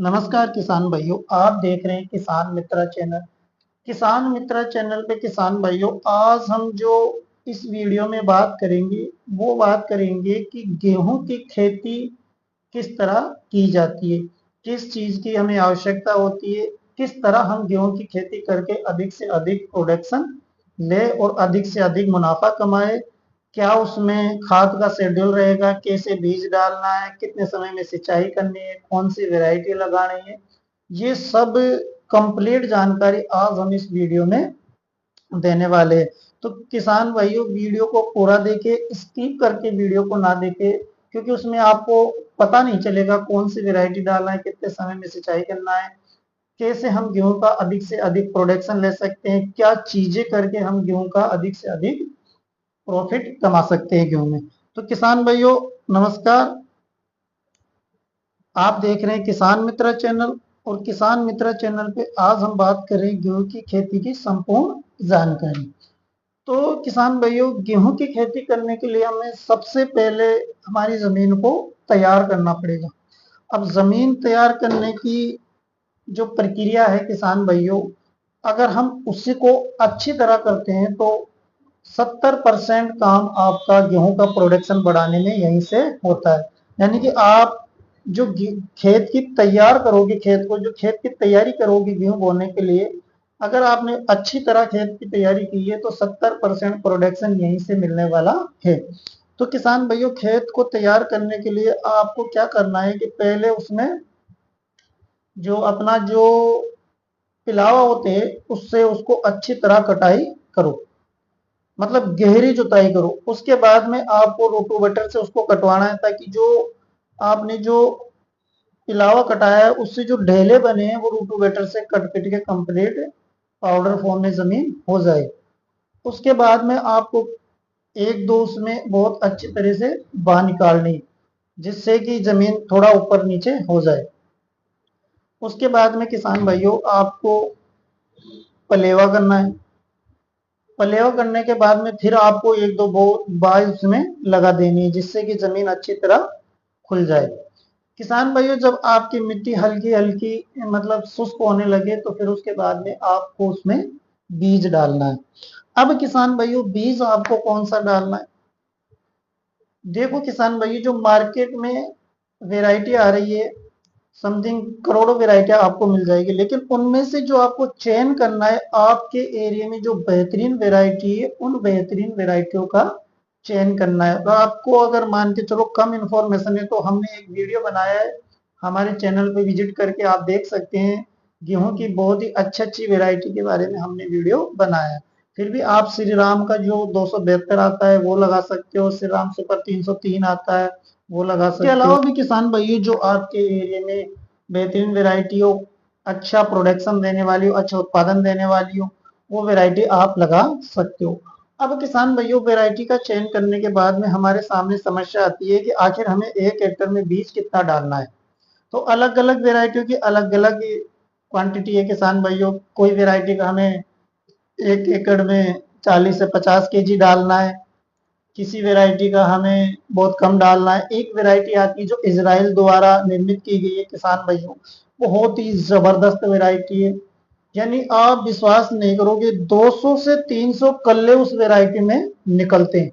नमस्कार किसान भाइयों, आप देख रहे हैं किसान मित्र चैनल। किसान मित्र चैनल पे किसान भाइयों, आज हम जो इस वीडियो में बात करेंगे वो बात करेंगे कि गेहूं की खेती किस तरह की जाती है, किस चीज की हमें आवश्यकता होती है, किस तरह हम गेहूं की खेती करके अधिक से अधिक प्रोडक्शन ले और अधिक से अधिक मुनाफा कमाए। क्या उसमें खाद का शेड्यूल रहेगा, कैसे बीज डालना है, कितने समय में सिंचाई करनी है, कौन सी वैरायटी लगानी है, ये सब कंप्लीट जानकारी आज हम इस वीडियो में देने वाले हैं। तो किसान भाइयों, वीडियो को पूरा देखे, स्किप करके वीडियो को ना देखे, क्योंकि उसमें आपको पता नहीं चलेगा कौन सी वैरायटी डालना है, कितने समय में सिंचाई करना है, कैसे हम गेहूं का अधिक से अधिक प्रोडक्शन ले सकते हैं, क्या चीजें करके हम गेहूं का अधिक से अधिक प्रॉफिट कमा सकते हैं गेहूं में। तो किसान भाइयों नमस्कार, आप देख रहे हैं किसान मित्र चैनल और किसान मित्र चैनल पे आज हम बात कर रहे हैं गेहूं की खेती की संपूर्ण जानकारी। तो किसान भाइयों, गेहूं की खेती करने के लिए हमें सबसे पहले हमारी जमीन को तैयार करना पड़ेगा। अब जमीन तैयार करने की जो प्रक्रिया है किसान भाइयों, अगर हम उसी को अच्छी तरह करते हैं तो 70% काम आपका गेहूं का प्रोडक्शन बढ़ाने में यहीं से होता है। यानी कि आप जो खेत की तैयार करोगे, खेत को जो खेत की तैयारी करोगे गेहूं बोने के लिए, अगर आपने अच्छी तरह खेत की तैयारी की है तो 70% प्रोडक्शन यहीं से मिलने वाला है। तो किसान भाइयों, खेत को तैयार करने के लिए आपको क्या करना है कि पहले उसमें जो अपना जो पिलावा होते हैं उससे उसको अच्छी तरह कटाई करो, मतलब गहरी जुताई करो। उसके बाद में आपको रोटोवेटर से उसको कटवाना है, ताकि जो आपने जो पिलावा कटाया है उससे जो ढेले बने हैं वो रोटोवेटर से कट कट के कंप्लीट पाउडर फॉर्म में जमीन हो जाए। उसके बाद में आपको एक दो उसमें बहुत अच्छी तरह से बाह निकालनी, जिससे कि जमीन थोड़ा ऊपर नीचे हो जाए। उसके बाद में किसान भाइयों आपको पलेवा करना है। पलेवा करने के बाद में फिर आपको एक दो बार उसमें लगा देनी है, जिससे कि जमीन अच्छी तरह खुल जाए। किसान भाइयों, जब आपकी मिट्टी हल्की हल्की मतलब शुष्क होने लगे तो फिर उसके बाद में आपको उसमें बीज डालना है। अब किसान भाइयों, बीज आपको कौन सा डालना है? देखो किसान भाइयों, जो मार्केट में वैरायटी आ रही है, समथिंग करोड़ों वैरायटियां आपको मिल जाएगी, लेकिन उनमें से जो आपको चयन करना है, आपके एरिया में जो बेहतरीन वैरायटी है उन बेहतरीन वैरायटियों का चयन करना है। तो आपको अगर मान के चलो कम इंफॉर्मेशन है तो हमने एक वीडियो बनाया है, हमारे चैनल पे विजिट करके आप देख सकते हैं। गेहूं की बहुत ही अच्छी अच्छी वैरायटी के बारे में हमने वीडियो बनाया है। फिर भी आप श्री राम का जो 272 आता है वो लगा सकते हो, श्री राम सुपर 303 आता है वो लगा सकते हो। इसके अलावा भी किसान भाई जो आपके एरिया में बेहतरीन वैरायटी हो, अच्छा प्रोडक्शन देने वाली हो, अच्छा उत्पादन देने वाली हो, वो वैरायटी आप लगा सकते हो। अब किसान भाइयों, वैरायटी का चयन करने के बाद में हमारे सामने समस्या आती है कि आखिर हमें 1 हेक्टर में बीज कितना डालना है। तो अलग अलग वैरायटियों की अलग अलग क्वांटिटी है किसान भाइयों। कोई वैरायटी का हमें 1 एकड़ में 40 से 50 kg डालना है, किसी वैरायटी का हमें बहुत कम डालना है। एक वैरायटी आती है जो इजराइल द्वारा निर्मित की गई है किसान भाइयों, बहुत ही जबरदस्त वैरायटी है। यानी आप विश्वास नहीं करोगे, 200 से 300 कल्ले उस वैरायटी में निकलते हैं।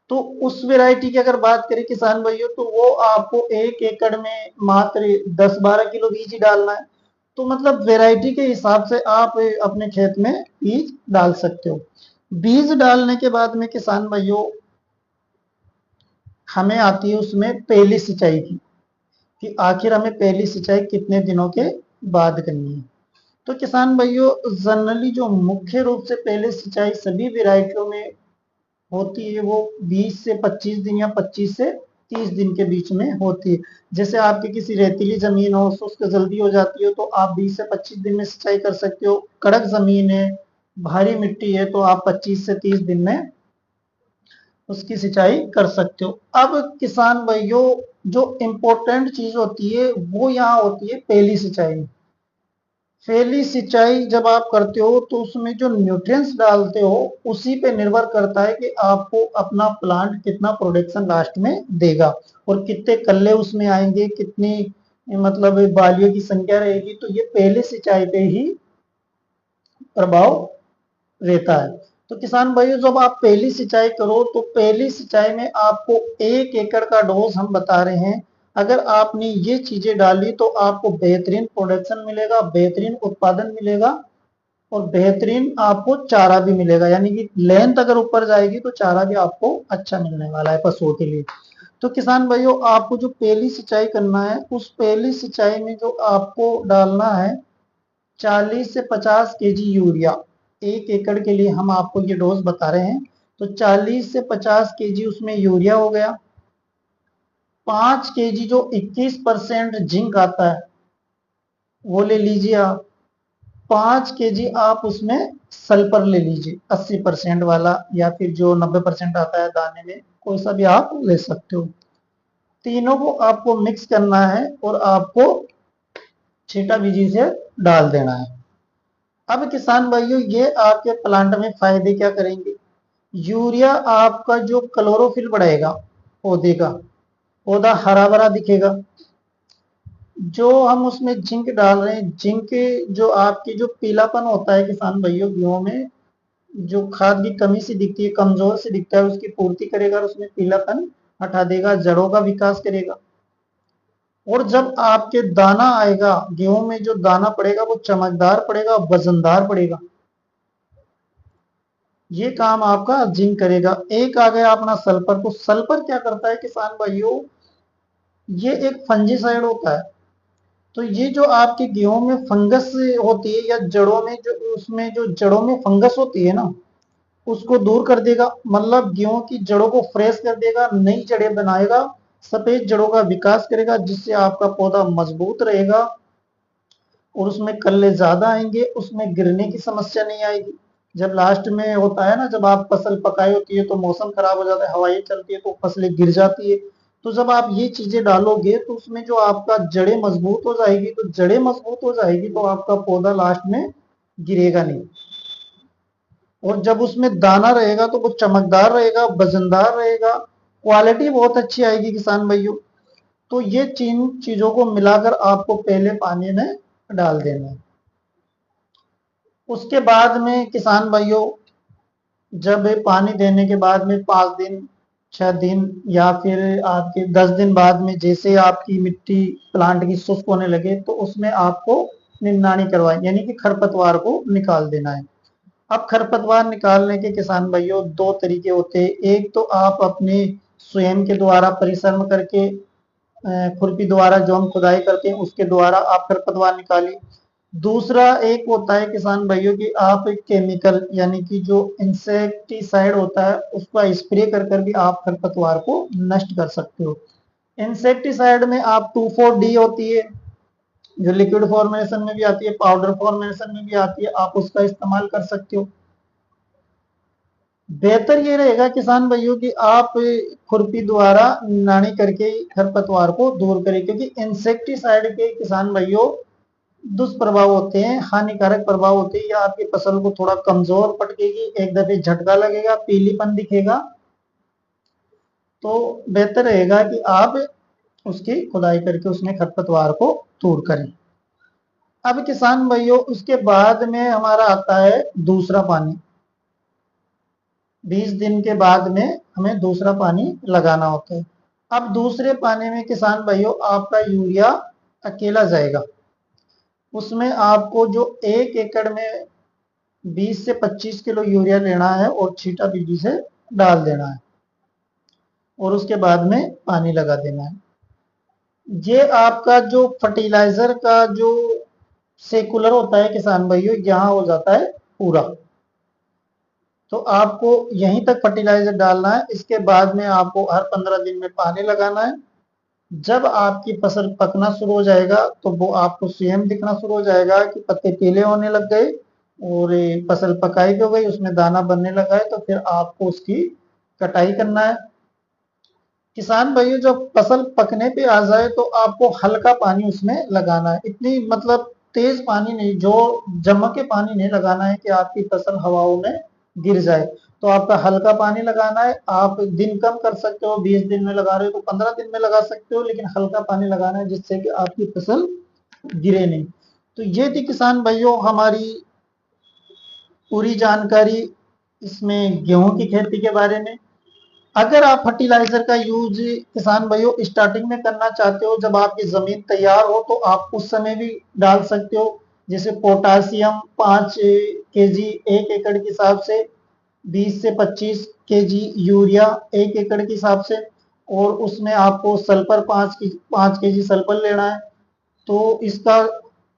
तो उस वैरायटी की अगर बात करें किसान भाइयों, तो वो आपको 1 एकड़ में मात्र 10-12 किलो बीज ही डालना है। तो मतलब वैरायटी के हिसाब से आप अपने खेत में बीज डाल सकते हो। बीज डालने के बाद में किसान भाइयों हमें आती है उसमें पहली सिंचाई की, कि आखिर हमें पहली सिंचाई कितने दिनों के बाद करनी है। तो किसान भाइयों, जनरली जो मुख्य रूप से पहले सिंचाई सभी वैरायटियों में होती है वो 20 से 25 दिन या 25 से 30 दिन के बीच में होती है। जैसे आपकी किसी रेतीली जमीन हो, शुष्क जल्दी हो जाती हो, तो आप 20 से 25 दिन में सिंचाई कर सकते हो। कड़क जमीन है, भारी मिट्टी है, तो आप 25 से 30 दिन में उसकी सिंचाई कर सकते हो। अब किसान भाइयों, जो इम्पोर्टेंट चीज होती है वो यहाँ होती है पहली सिंचाई में। पहली सिंचाई जब आप करते हो तो उसमें जो न्यूट्रिएंट्स डालते हो उसी पे निर्भर करता है कि आपको अपना प्लांट कितना प्रोडक्शन लास्ट में देगा और कितने कल्ले उसमें आएंगे, कितनी मतलब बालियों की संख्या रहेगी, तो ये पहले सिंचाई पे ही प्रभाव रहता है। तो किसान भाइयों, जब आप पहली सिंचाई करो तो पहली सिंचाई में आपको 1 एकड़ का डोज हम बता रहे हैं, अगर आपने ये चीजें डाली तो आपको बेहतरीन प्रोडक्शन मिलेगा, बेहतरीन उत्पादन मिलेगा और बेहतरीन आपको चारा भी मिलेगा, यानी कि लेंथ अगर ऊपर जाएगी तो चारा भी आपको अच्छा मिलने वाला है पशुओं के लिए। तो किसान भाइयों, आपको जो पहली सिंचाई करना है, उस पहली सिंचाई में जो आपको डालना है 40 से 50 केजी यूरिया। 1 एकड़ के लिए हम आपको ये डोज बता रहे हैं, तो 40 से 50 केजी उसमें यूरिया हो गया। 5 केजी जो 21% जिंक आता है वो ले लीजिए आप। 5 केजी आप उसमें सल्फर ले लीजिए, 80% वाला, या फिर जो 90% आता है दाने में, कोई सा भी आप ले सकते हो। तीनों को आपको मिक्स करना है और आपको छींटा बीजी से डाल देना है। अब किसान भाइयों, ये आपके प्लांट में फायदे क्या करेंगे? यूरिया आपका जो क्लोरोफिल बढ़ाएगा पौधे का, पौधा हरा भरा दिखेगा। जो हम उसमें जिंक डाल रहे हैं, जिंक जो आपकी जो पीलापन होता है किसान भाइयों गेहूं में, जो खाद की कमी सी दिखती है, कमजोर से दिखता है, उसकी पूर्ति करेगा और उसमें पीलापन हटा देगा, जड़ों का विकास करेगा। और जब आपके दाना आएगा गेहूं में, जो दाना पड़ेगा वो चमकदार पड़ेगा, वजनदार पड़ेगा। ये काम आपका जिंक करेगा। एक आ गया अपना सल्फर। तो सल्फर क्या करता है किसान भाइयों? ये एक फंजीसाइड होता है। तो ये जो आपके गेहूं में फंगस होती है या जड़ों में, जो उसमें जो जड़ों में फंगस होती है ना, उसको दूर कर देगा। मतलब गेहूं की जड़ों को फ्रेश कर देगा, नई जड़ें बनाएगा, सफेद जड़ों का विकास करेगा, जिससे आपका पौधा मजबूत रहेगा और उसमें कल्ले ज्यादा आएंगे, उसमें गिरने की समस्या नहीं आएगी। जब लास्ट में होता है ना, जब आप फसल पकाई होती है तो मौसम खराब हो जाता है, हवाएं चलती है तो फसलें गिर जाती है। तो जब आप ये चीजें डालोगे तो उसमें जो आपका जड़ें मजबूत हो जाएगी, तो जड़ें मजबूत हो जाएगी तो आपका पौधा लास्ट में गिरेगा नहीं। और जब उसमें दाना रहेगा तो वो चमकदार रहेगा, वजनदार रहेगा, क्वालिटी बहुत अच्छी आएगी किसान भाइयों। तो ये 3 चीजों को मिलाकर आपको पहले पानी में डाल देना है। उसके बाद में किसान भाइयों, जब पानी देने के बाद में 5 दिन, 6 दिन, या फिर आपके 10 दिन बाद में, जैसे आपकी मिट्टी प्लांट की शुष्क होने लगे, तो उसमें आपको निंदानी करवाएं, यानी कि खरपतवार को निकाल देना है। अब खरपतवार निकालने के किसान भाइयों 2 तरीके होते हैं। एक तो आप अपने स्वयं के द्वारा परिश्रम करके, खुरपी द्वारा जो हम खुदाई करते हैं उसके द्वारा आप खरपतवार निकालिए। दूसरा एक होता है किसान भाइयों की, आप एक केमिकल, यानी कि जो इंसेक्टिसाइड होता है उसका स्प्रे कर कर भी आप खरपतवार को नष्ट कर सकते हो। इंसेक्टिसाइड में आप 2,4-D होती है, जो लिक्विड फॉर्मेशन में भी आती है, पाउडर फॉर्मेशन में भी आती है, आप उसका इस्तेमाल कर सकते हो। बेहतर ये रहेगा किसान भाइयों कि आप खुरपी द्वारा निनाणी करके खरपतवार को दूर करें, क्योंकि इंसेक्टिसाइड के किसान भाइयों दुष्प्रभाव होते हैं, हानिकारक प्रभाव होते हैं। या आपकी फसल को थोड़ा कमजोर पटकेगी, एक दफे झटका लगेगा, पीलीपन दिखेगा। तो बेहतर रहेगा कि आप उसकी खुदाई करके उसमें खरपतवार को दूर करें। अब किसान भाइयों, उसके बाद में हमारा आता है दूसरा पानी। 20 दिन के बाद में हमें दूसरा पानी लगाना होता है। अब दूसरे पानी में किसान भाइयों आपका यूरिया अकेला जाएगा। उसमें आपको जो 1 एकड़ में 20 से 25 किलो यूरिया लेना है और छींटा बीजी से डाल देना है और उसके बाद में पानी लगा देना है। ये आपका जो फर्टिलाइजर का जो सेकुलर होता है किसान भाइयों, यहाँ हो जाता है पूरा। तो आपको यहीं तक फर्टिलाइजर डालना है। इसके बाद में आपको हर 15 दिन में पानी लगाना है। जब आपकी फसल पकना शुरू हो जाएगा तो वो आपको स्वयं दिखना शुरू हो जाएगा कि पत्ते पीले होने लग गए और फसल पकाई हो गई, उसमें दाना बनने लगा है, तो फिर आपको उसकी कटाई करना है। किसान भाइयों, जब फसल पकने पे आ जाए तो आपको हल्का पानी उसमें लगाना है। इतनी मतलब तेज पानी नहीं, जो जम के पानी नहीं लगाना है कि आपकी फसल हवाओं में गिर जाए। तो आपका हल्का पानी लगाना है, आप दिन कम कर सकते हो, 20 दिन में लगा रहे हो तो 15 दिन में लगा सकते हो, लेकिन हल्का पानी लगाना है जिससे कि आपकी फसल गिरे नहीं। तो ये थी किसान भाइयों हमारी पूरी जानकारी इसमें गेहूं की खेती के बारे में। अगर आप फर्टिलाइजर का यूज किसान भाइयों स्टार्टिंग में करना चाहते हो, जब आपकी जमीन तैयार हो, तो आप उस समय भी डाल सकते हो। जैसे पोटासियम 5 kg 1 एकड़ के हिसाब से, 20 से 25 kg यूरिया 1 एकड़ के हिसाब से, और उसमें आपको सल्फर 5 kg सल्फर लेना है। तो इसका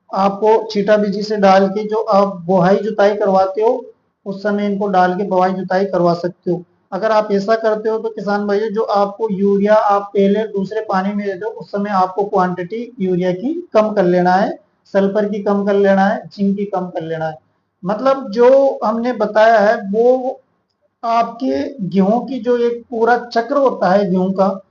आपको छीटा बीजी से डाल के जो आप बुआई जुताई करवाते हो, उस समय इनको डाल के बुआई जुताई करवा सकते हो। अगर आप ऐसा करते हो तो किसान भाइयों जो आपको यूरिया आप पहले दूसरे पानी में देते हो, उस समय आपको क्वांटिटी यूरिया की कम कर लेना है, सल्फर की कम कर लेना है, जिंक की कम कर लेना है। मतलब जो हमने बताया है वो आपके गेहूं की जो एक पूरा चक्र होता है गेहूं का,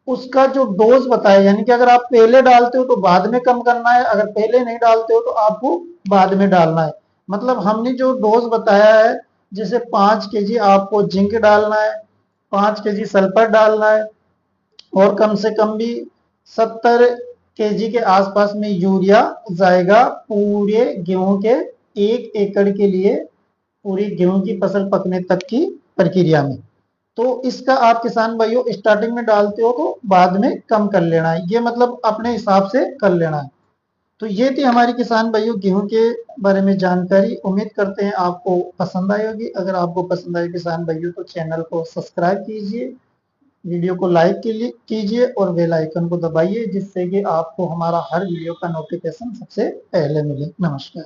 उसका जो डोज बताया, यानी कि अगर आप पहले डालते हो तो बाद में कम करना है, अगर पहले नहीं डालते हो तो आपको बाद में डालना है। मतलब हमने जो डोज बताया है, जैसे 5 kg आपको जिंक डालना है, 5 kg सल्फर डालना है, और कम से कम भी 70 kg के आसपास में यूरिया जाएगा पूरे गेहूं के 1 एकड़ के लिए, पूरी गेहूं की फसल पकने तक की प्रक्रिया में। तो इसका आप किसान भाइयों स्टार्टिंग में डालते हो तो बाद में कम कर लेना है, ये मतलब अपने हिसाब से कर लेना है। तो ये थी हमारी किसान भाइयों गेहूं के बारे में जानकारी। उम्मीद करते हैं आपको पसंद आई होगी। अगर आपको पसंद आई किसान भाइयों तो चैनल को सब्सक्राइब कीजिए, वीडियो को लाइक कीजिए और बेल आइकन को दबाइए, जिससे कि आपको हमारा हर वीडियो का नोटिफिकेशन सबसे पहले मिले। नमस्कार।